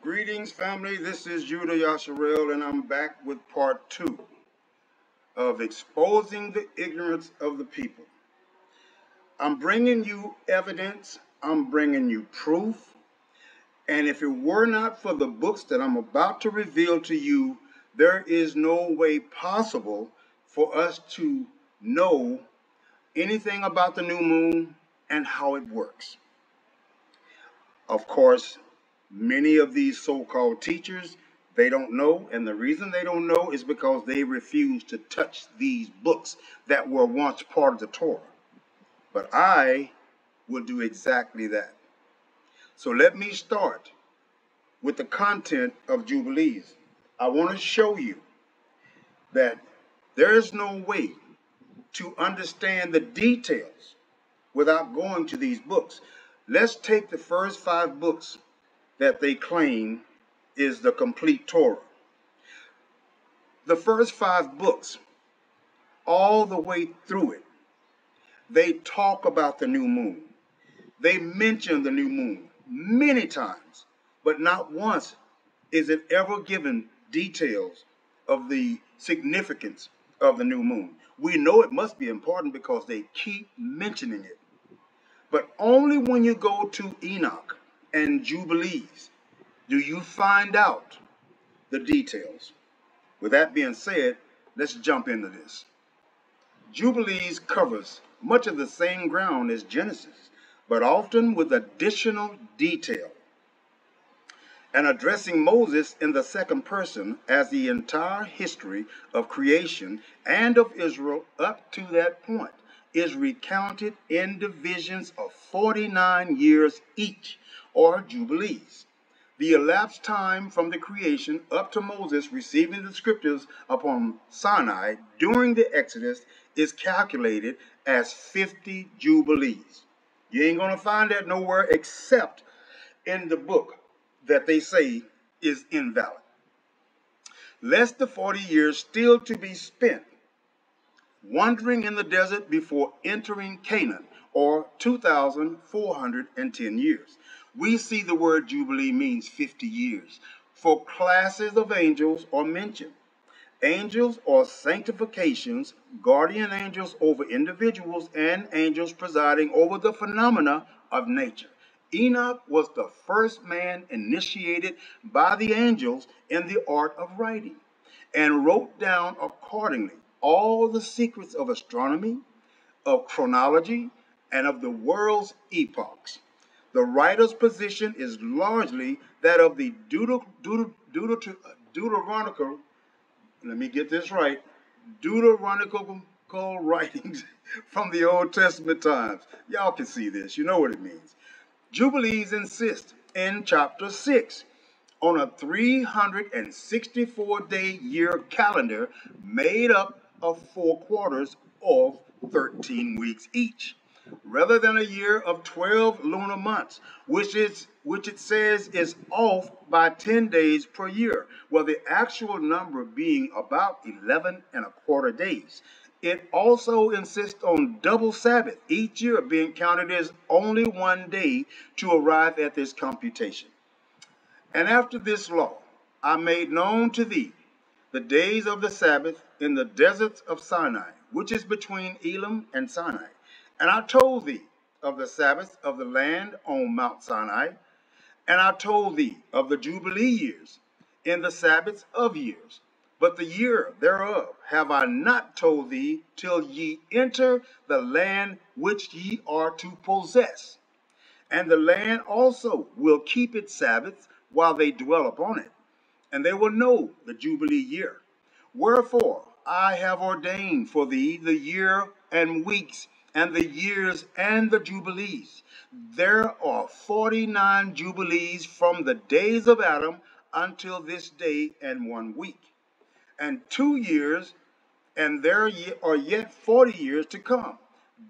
Greetings, family. This is Judah Yasharel, and I'm back with part 2 of exposing the ignorance of the people. I'm bringing you evidence. I'm bringing you proof. And if it were not for the books that I'm about to reveal to you, there is no way possible for us to know anything about the new moon and how it works. Of course, many of these so-called teachers, they don't know, and the reason they don't know is because they refuse to touch these books that were once part of the Torah. But I will do exactly that. So let me start with the content of Jubilees. I want to show you that there is no way to understand the details without going to these books. Let's take the first 5 books that they claim is the complete Torah. The first 5 books, all the way through it, they talk about the new moon. They mention the new moon many times, but not once is it ever given details of the significance of the new moon. We know it must be important because they keep mentioning it. But only when you go to Enoch and Jubilees do you find out the details. With that being said, let's jump into this. Jubilees covers much of the same ground as Genesis, but often with additional detail, and addressing Moses in the second person as the entire history of creation and of Israel up to that point is recounted in divisions of 49 years each, or Jubilees. The elapsed time from the creation up to Moses receiving the scriptures upon Sinai during the Exodus is calculated as 50 Jubilees. You ain't going to find that nowhere except in the book that they say is invalid. Less than 40 years still to be spent wandering in the desert before entering Canaan, or 2,410 years. We see the word Jubilee means 50 years. For classes of angels are mentioned. Angels are sanctifications, guardian angels over individuals, and angels presiding over the phenomena of nature. Enoch was the first man initiated by the angels in the art of writing, and wrote down accordingly all the secrets of astronomy, of chronology, and of the world's epochs. The writer's position is largely that of the Deuteronomical, let me get this right, Deuteronomical writings from the Old Testament times. Y'all can see this, you know what it means. Jubilees insist in chapter 6 on a 364-day year calendar made up of 4 quarters of 13 weeks each, rather than a year of 12 lunar months, which it says is off by 10 days per year, while the actual number being about 11 and a quarter days. It also insists on double Sabbath, each year being counted as only 1 day to arrive at this computation. And after this law, I made known to thee the days of the Sabbath in the deserts of Sinai, which is between Elam and Sinai. And I told thee of the Sabbath of the land on Mount Sinai, and I told thee of the Jubilee years in the Sabbaths of years. But the year thereof have I not told thee till ye enter the land which ye are to possess. And the land also will keep its Sabbaths while they dwell upon it, and they will know the Jubilee year. Wherefore I have ordained for thee the year and weeks, and the years and the Jubilees. There are 49 Jubilees from the days of Adam until this day and 1 week, and 2 years, and there are yet 40 years to come,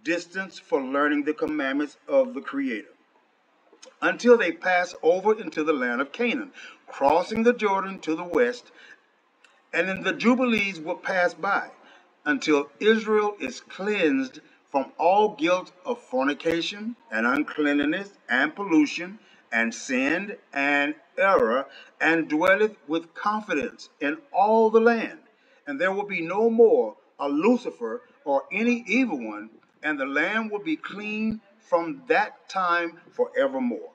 distance for learning the commandments of the Creator, until they pass over into the land of Canaan, crossing the Jordan to the west, and then the Jubilees will pass by until Israel is cleansed from all guilt of fornication and uncleanness and pollution and sinned and error, and dwelleth with confidence in all the land. And there will be no more a Lucifer or any evil one, and the land will be clean from that time forevermore.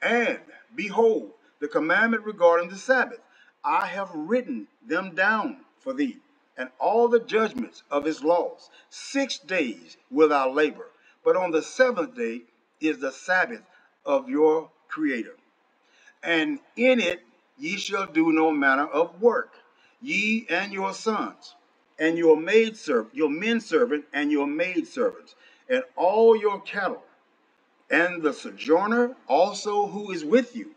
And behold, the commandment regarding the Sabbath, I have written them down for thee, and all the judgments of his laws. 6 days wilt thou labor, but on the seventh day is the Sabbath of your Creator. And in it ye shall do no manner of work, ye and your sons, and your maidservant, your menservant, and your maidservants, and all your cattle, and the sojourner also who is with you,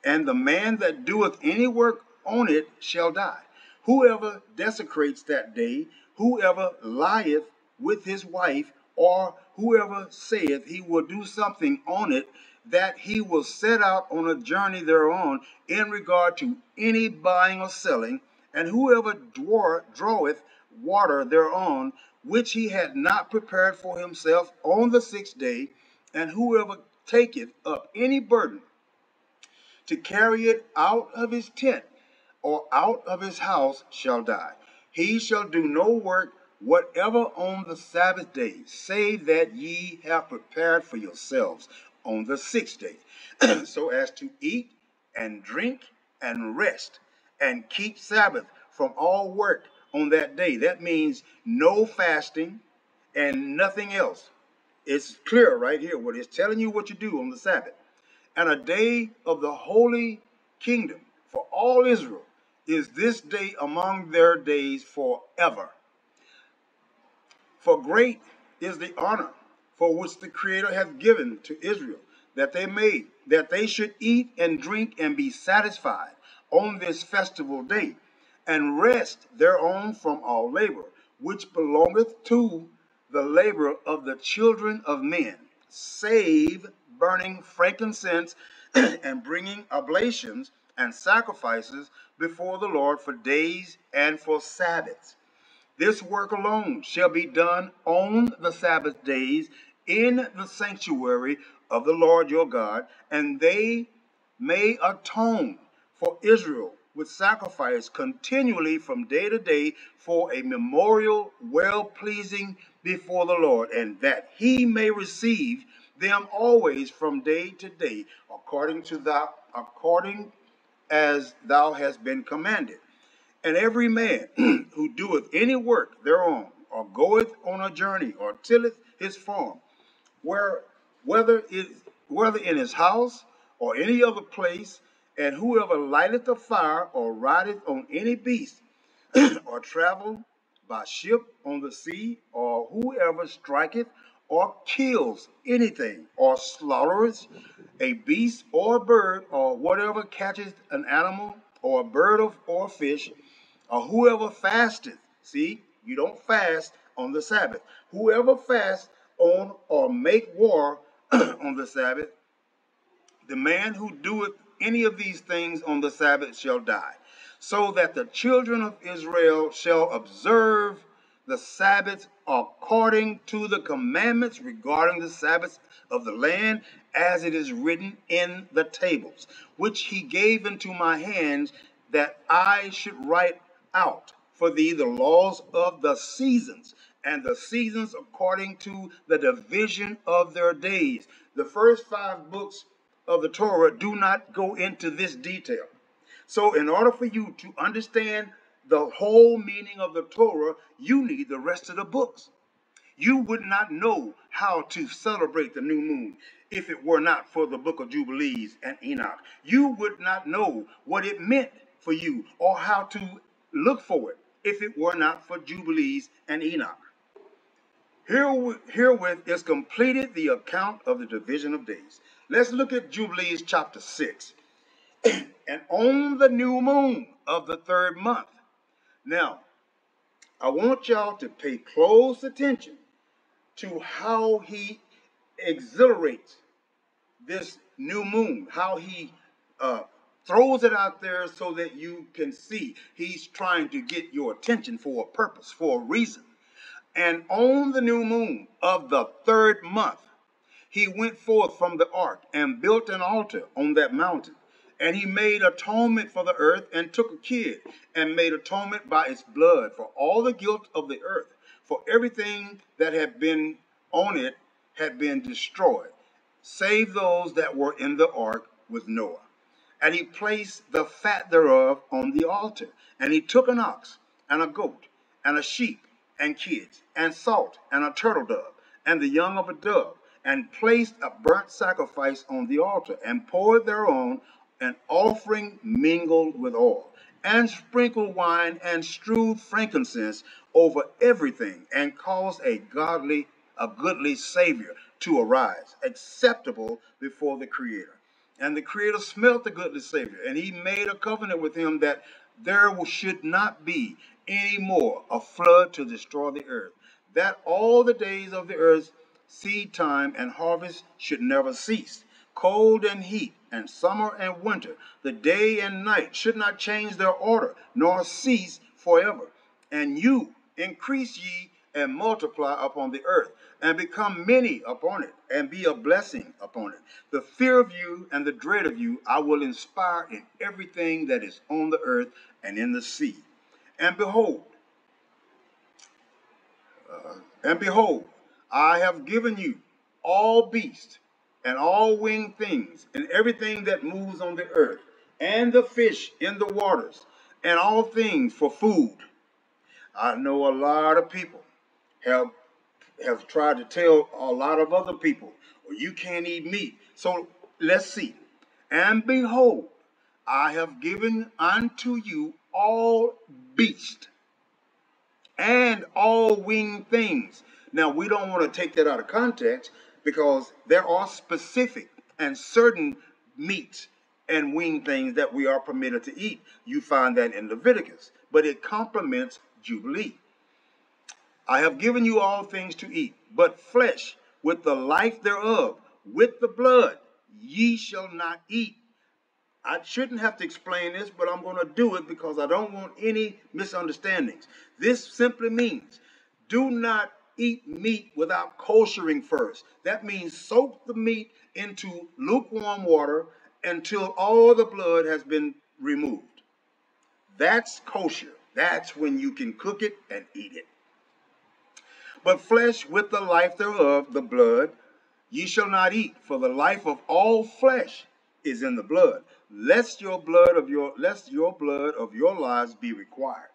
and the man that doeth any work on it shall die. Whoever desecrates that day, whoever lieth with his wife, or whoever saith he will do something on it, that he will set out on a journey thereon in regard to any buying or selling, and whoever draweth water thereon, which he had not prepared for himself on the 6th day, and whoever taketh up any burden to carry it out of his tent or out of his house shall die. He shall do no work whatever on the Sabbath day, save that ye have prepared for yourselves on the 6th day, so as to eat and drink and rest, and keep Sabbath from all work on that day. That means no fasting and nothing else. It's clear right here what it's telling you what you do on the Sabbath. And a day of the holy kingdom for all Israel is this day among their days forever. For great is the honor for which the Creator hath given to Israel, that they should eat and drink and be satisfied on this festival day, and rest thereon from all labor, which belongeth to the labor of the children of men, save burning frankincense and bringing oblations and sacrifices before the Lord for days and for Sabbaths. This work alone shall be done on the Sabbath days in the sanctuary of the Lord your God, and they may atone for Israel with sacrifice continually from day to day for a memorial well-pleasing before the Lord, and that he may receive them always from day to day, according as thou hast been commanded. And every man who doeth any work thereon, or goeth on a journey, or tilleth his farm, whether in his house or any other place, and whoever lighteth a fire, or rideth on any beast, or travel by ship on the sea, or whoever striketh or kills anything, or slaughtereth a beast or a bird, or whatever catcheth an animal, or a bird or a fish, or whoever fasteth. See, you don't fast on the Sabbath. Whoever fasts on or make war on the Sabbath, the man who doeth any of these things on the Sabbath shall die. So that the children of Israel shall observe the Sabbath according to the commandments regarding the Sabbath of the land, as it is written in the tables, which he gave into my hands, that I should write out for thee the laws of the seasons, and the seasons according to the division of their days. The first 5 books of the Torah do not go into this detail. So in order for you to understand the whole meaning of the Torah, you need the rest of the books. You would not know how to celebrate the new moon if it were not for the book of Jubilees and Enoch. You would not know what it meant for you, or how to look for it if it were not for Jubilees and Enoch. Herewith is completed the account of the division of days. Let's look at Jubilees chapter 6. And on the new moon of the 3rd month. Now, I want y'all to pay close attention to how he exhilarates this new moon, how he throws it out there so that you can see. He's trying to get your attention for a purpose, for a reason. And on the new moon of the 3rd month, he went forth from the ark and built an altar on that mountain. And he made atonement for the earth and took a kid and made atonement by its blood for all the guilt of the earth. For everything that had been on it had been destroyed, save those that were in the ark with Noah. And he placed the fat thereof on the altar. And he took an ox and a goat and a sheep and kids and salt and a turtle dove and the young of a dove, and placed a burnt sacrifice on the altar, and poured thereon an offering mingled with oil, and sprinkled wine, and strewed frankincense over everything, and caused a goodly Savior to arise, acceptable before the Creator. And the Creator smelt the goodly Savior, and he made a covenant with him that there should not be any more a flood to destroy the earth, that all the days of the earth's seed time and harvest should never cease. Cold and heat, and summer and winter, the day and night should not change their order, nor cease forever. And you increase ye and multiply upon the earth, and become many upon it, and be a blessing upon it. The fear of you and the dread of you I will inspire in everything that is on the earth and in the sea. And behold, I have given you all beasts and all winged things, and everything that moves on the earth, and the fish in the waters, and all things for food. I know a lot of people have tried to tell a lot of other people, well, you can't eat meat. So let's see. And behold, I have given unto you all beasts and all winged things. Now, we don't want to take that out of context, because there are specific and certain meats and winged things that we are permitted to eat. You find that in Leviticus, but it complements Jubilee. I have given you all things to eat, but flesh with the life thereof, with the blood, ye shall not eat. I shouldn't have to explain this, but I'm going to do it because I don't want any misunderstandings. This simply means do not eat meat without koshering first. That means soak the meat into lukewarm water until all the blood has been removed. That's kosher. That's when you can cook it and eat it. But flesh with the life thereof, the blood, ye shall not eat, for the life of all flesh is in the blood, lest your blood of your lives be required.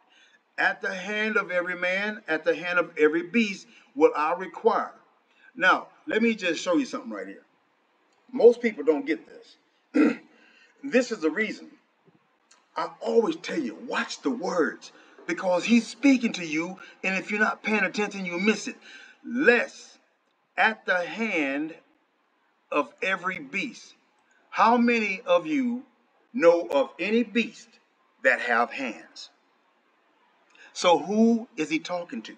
At the hand of every man, at the hand of every beast will I require. Now, let me just show you something right here. Most people don't get this. This is the reason I always tell you, watch the words, because he's speaking to you, and if you're not paying attention, you miss it. Lest at the hand of every beast. How many of you know of any beast that have hands? So who is he talking to?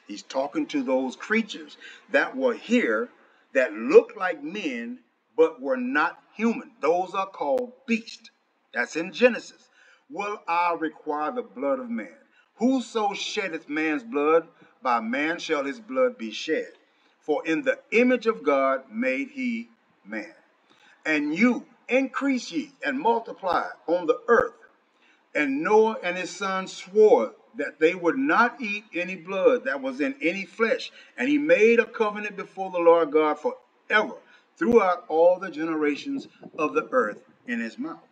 He's talking to those creatures that were here that looked like men but were not human. Those are called beasts. That's in Genesis. Will I require the blood of man? Whoso sheddeth man's blood, by man shall his blood be shed. For in the image of God made he man. And you increase ye and multiply on the earth. And Noah and his sons swore that they would not eat any blood that was in any flesh. And he made a covenant before the Lord God forever, throughout all the generations of the earth in this month.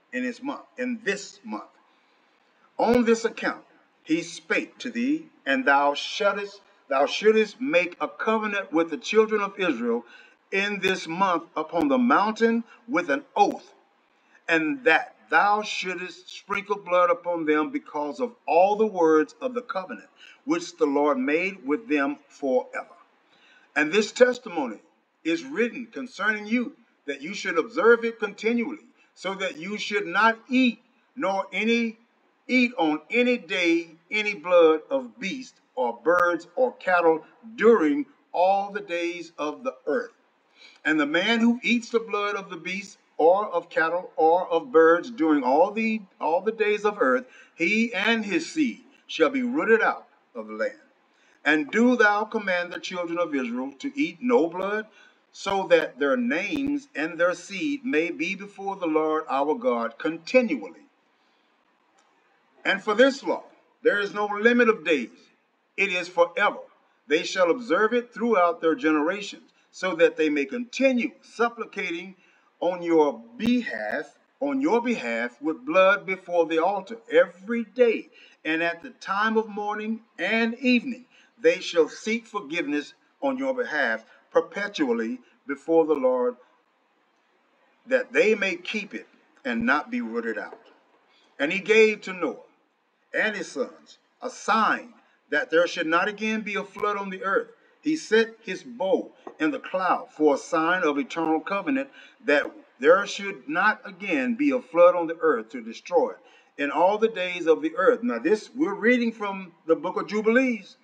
On this account he spake to thee, and thou shouldest make a covenant with the children of Israel in this month upon the mountain with an oath, and that thou shouldest sprinkle blood upon them because of all the words of the covenant which the Lord made with them forever. And this testimony is written concerning you, that you should observe it continually, so that you should not eat on any day any blood of beast or birds or cattle during all the days of the earth. And the man who eats the blood of the beast or of cattle or of birds during all the days of earth, he and his seed shall be rooted out of the land. And do thou command the children of Israel to eat no blood, so that their names and their seed may be before the Lord our God continually. And for this law, there is no limit of days. It is forever. They shall observe it throughout their generations, so that they may continue supplicating on your behalf with blood before the altar every day. And at the time of morning and evening, they shall seek forgiveness on your behalf perpetually before the Lord, that they may keep it and not be rooted out. And he gave to Noah and his sons a sign that there should not again be a flood on the earth. He set his bow in the cloud for a sign of eternal covenant, that there should not again be a flood on the earth to destroy it in all the days of the earth. Now this, we're reading from the book of Jubilees.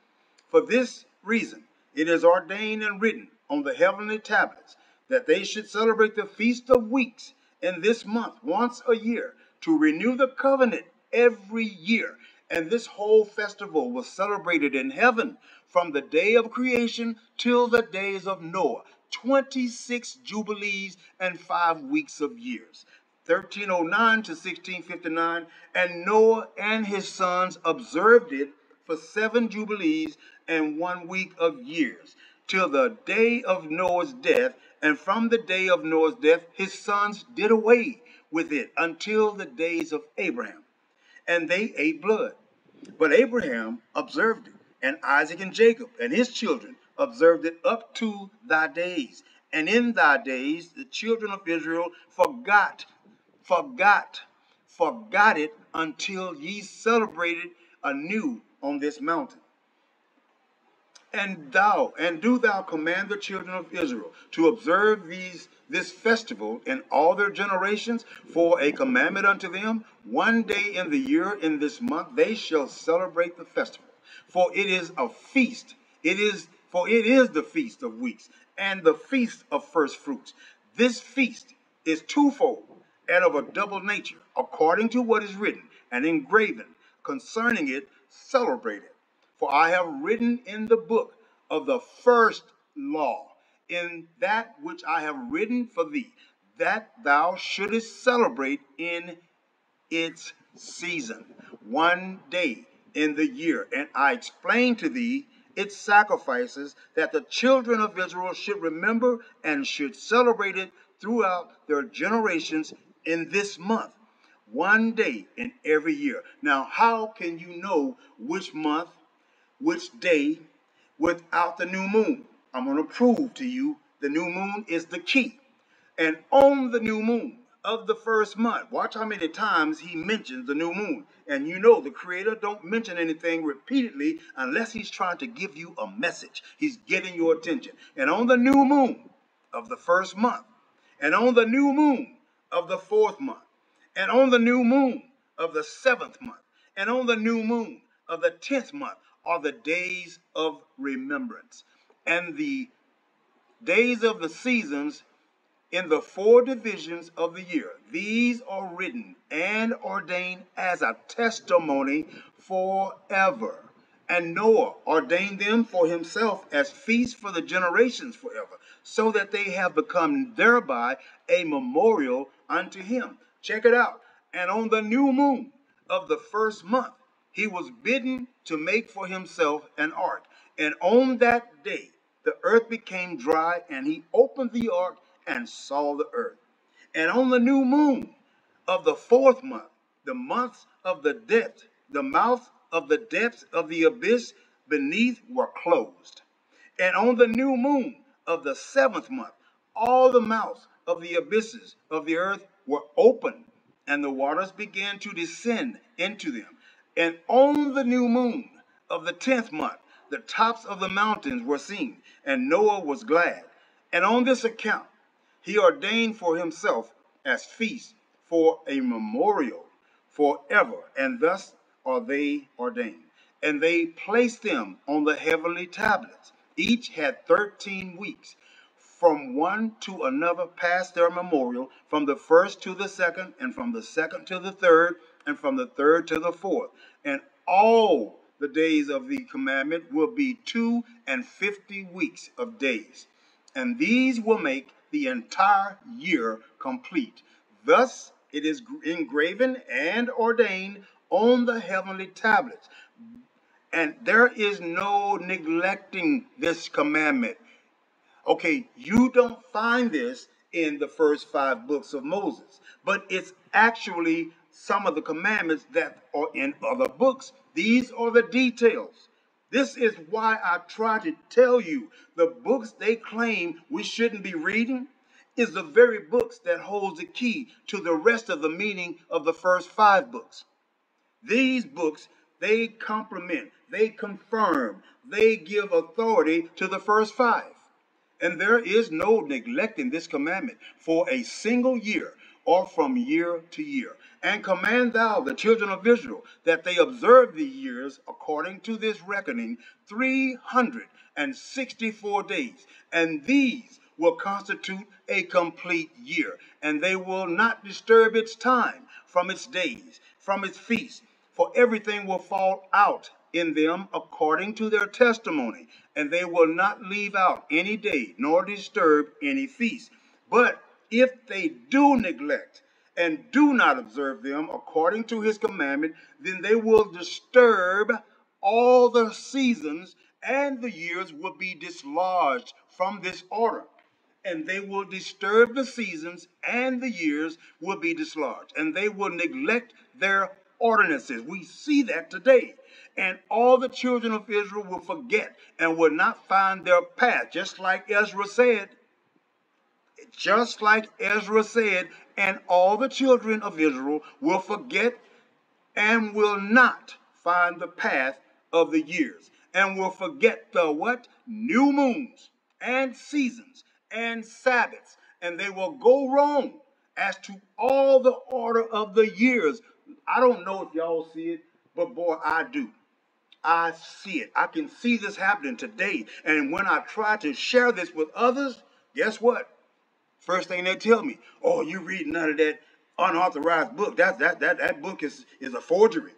For this reason, it is ordained and written on the heavenly tablets that they should celebrate the Feast of Weeks in this month once a year, to renew the covenant every year. And this whole festival was celebrated in heaven from the day of creation till the days of Noah. 26 jubilees and 5 weeks of years. 1309 to 1659, and Noah and his sons observed it for 7 jubilees and 1 week of years, till the day of Noah's death. And from the day of Noah's death, his sons did away with it until the days of Abraham, and they ate blood. But Abraham observed it, and Isaac and Jacob and his children observed it up to thy days. And in thy days the children of Israel forgot it until ye celebrated anew on this mountain. And do thou command the children of Israel to observe this festival in all their generations for a commandment unto them. 1 day in the year in this month they shall celebrate the festival. For it is a feast. It is the Feast of Weeks and the Feast of First Fruits. This feast is twofold and of a double nature, according to what is written and engraven concerning it. Celebrate it. For I have written in the book of the first law, in that which I have written for thee, that thou shouldest celebrate in its season, 1 day in the year. And I explained to thee its sacrifices, that the children of Israel should remember and should celebrate it throughout their generations in this month, 1 day in every year. Now, how can you know which month, which day, without the new moon? I'm going to prove to you the new moon is the key. And on the new moon of the first month, watch how many times he mentions the new moon. And you know the Creator don't mention anything repeatedly unless he's trying to give you a message. He's getting your attention. And on the new moon of the first month, and on the new moon of the fourth month, and on the new moon of the seventh month, and on the new moon of the 10th month are the days of remembrance. And the days of the seasons in the 4 divisions of the year, these are written and ordained as a testimony forever. And Noah ordained them for himself as feasts for the generations forever, so that they have become thereby a memorial unto him. Check it out. And on the new moon of the first month, he was bidden to make for himself an ark. And on that day, the earth became dry, and he opened the ark and saw the earth. And on the new moon of the fourth month, the months of the depth, the mouth of the depths of the abyss beneath were closed. And on the new moon of the seventh month, all the mouths of the abysses of the earth were opened, and the waters began to descend into them. And on the new moon of the 10th month, the tops of the mountains were seen, and Noah was glad. And on this account, he ordained for himself as feasts for a memorial forever, and thus are they ordained. And they placed them on the heavenly tablets. Each had 13 weeks. From one to another passed their memorial, from the first to the second, and from the second to the third, and from the third to the fourth. And all the days of the commandment will be 52 weeks of days. and these will make the entire year complete. Thus it is engraven and ordained on the heavenly tablets. And there is no neglecting this commandment. Okay, you don't find this in the first 5 books of Moses, but it's actually some of the commandments that are in other books. These are the details. This is why I try to tell you the books they claim we shouldn't be reading is the very books that holds the key to the rest of the meaning of the first 5 books. These books, they complement, they confirm, they give authority to the first 5. And there is no neglecting this commandment for a single year or from year to year. And command thou the children of Israel that they observe the years according to this reckoning 364 days. And these will constitute a complete year. And they will not disturb its time from its days, from its feasts. For everything will fall out in them according to their testimony, and they will not leave out any day, nor disturb any feast. But if they do neglect and do not observe them according to his commandment, then they will disturb all the seasons, and the years will be dislodged from this order. And they will disturb the seasons, and the years will be dislodged, and they will neglect their ordinances. We see that today. And all the children of Israel will forget and will not find their path, just like Ezra said. Just like Ezra said, and all the children of Israel will forget and will not find the path of the years, and will forget the what? New moons and seasons and Sabbaths, and they will go wrong as to all the order of the years. I don't know if y'all see it, but boy, I do. I see it. I can see this happening today. And when I try to share this with others, guess what? First thing they tell me, oh, you reading out of that unauthorized book. That book is a forgery.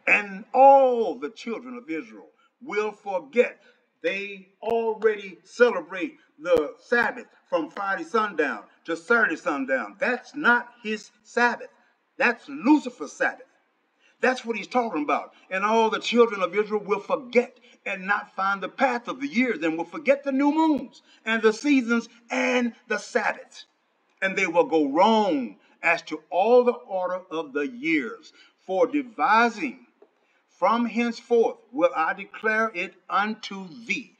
And all the children of Israel will forget. They already celebrate the Sabbath from Friday sundown to Saturday sundown. That's not his Sabbath. That's Lucifer's Sabbath. That's what he's talking about. And all the children of Israel will forget and not find the path of the years, and will forget the new moons and the seasons and the Sabbaths. And they will go wrong as to all the order of the years. For devising from henceforth will I declare it unto thee.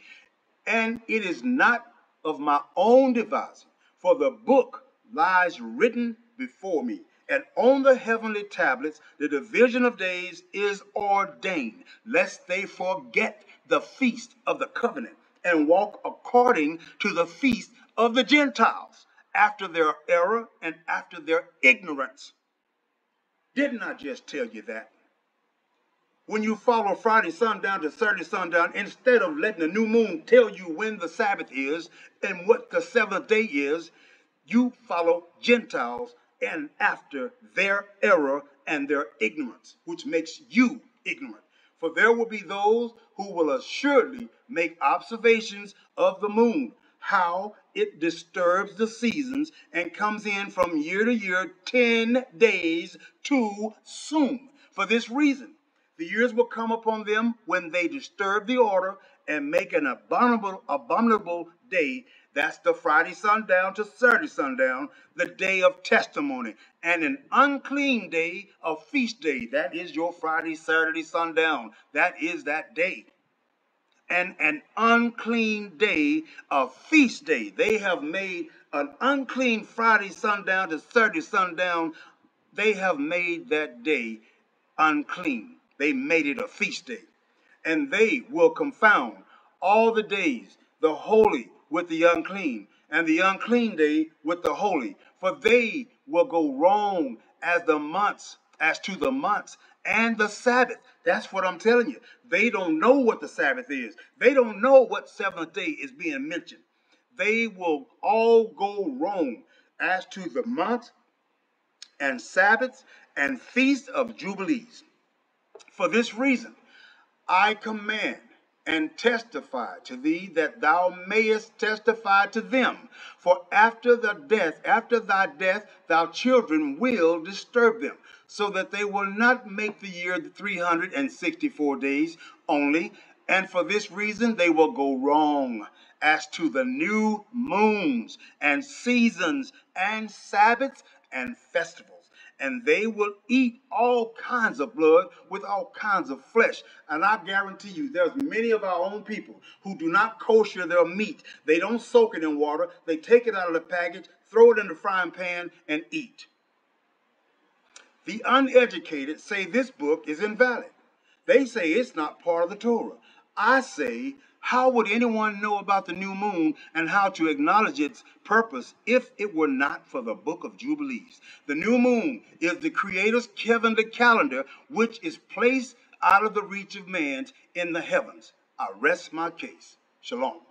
And it is not of my own devising, for the book lies written before me. And on the heavenly tablets, the division of days is ordained, lest they forget the feast of the covenant, and walk according to the feast of the Gentiles, after their error and after their ignorance. Didn't I just tell you that? When you follow Friday sundown to Saturday sundown, instead of letting the new moon tell you when the Sabbath is and what the 7th day is, you follow Gentiles and after their error and their ignorance, which makes you ignorant. For there will be those who will assuredly make observations of the moon, how it disturbs the seasons and comes in from year to year 10 days too soon. For this reason, the years will come upon them when they disturb the order and make an abominable day. That's the Friday sundown to Saturday sundown, the day of testimony, and an unclean day, a feast day. That is your Friday, Saturday sundown. That is that day. And an unclean day, a feast day. They have made an unclean Friday sundown to Saturday sundown. They have made that day unclean. They made it a feast day. And they will confound all the days, the holy with the unclean, and the unclean day with the holy. For they will go wrong as to the months and the Sabbath. That's what I'm telling you. They don't know what the Sabbath is. They don't know what 7th day is being mentioned. They will all go wrong as to the months and Sabbaths and feasts of Jubilees. For this reason, I command and testify to thee, that thou mayest testify to them. For after thy death, thy children will disturb them, so that they will not make the year 364 days only. And for this reason they will go wrong as to the new moons and seasons and Sabbaths and festivals. And they will eat all kinds of blood with all kinds of flesh. And I guarantee you, there's many of our own people who do not kosher their meat. They don't soak it in water. They take it out of the package, throw it in the frying pan, and eat. The uneducated say this book is invalid. They say it's not part of the Torah. I say, how would anyone know about the new moon and how to acknowledge its purpose if it were not for the book of Jubilees? The new moon is the Creator's heavenly calendar, which is placed out of the reach of man in the heavens. I rest my case. Shalom.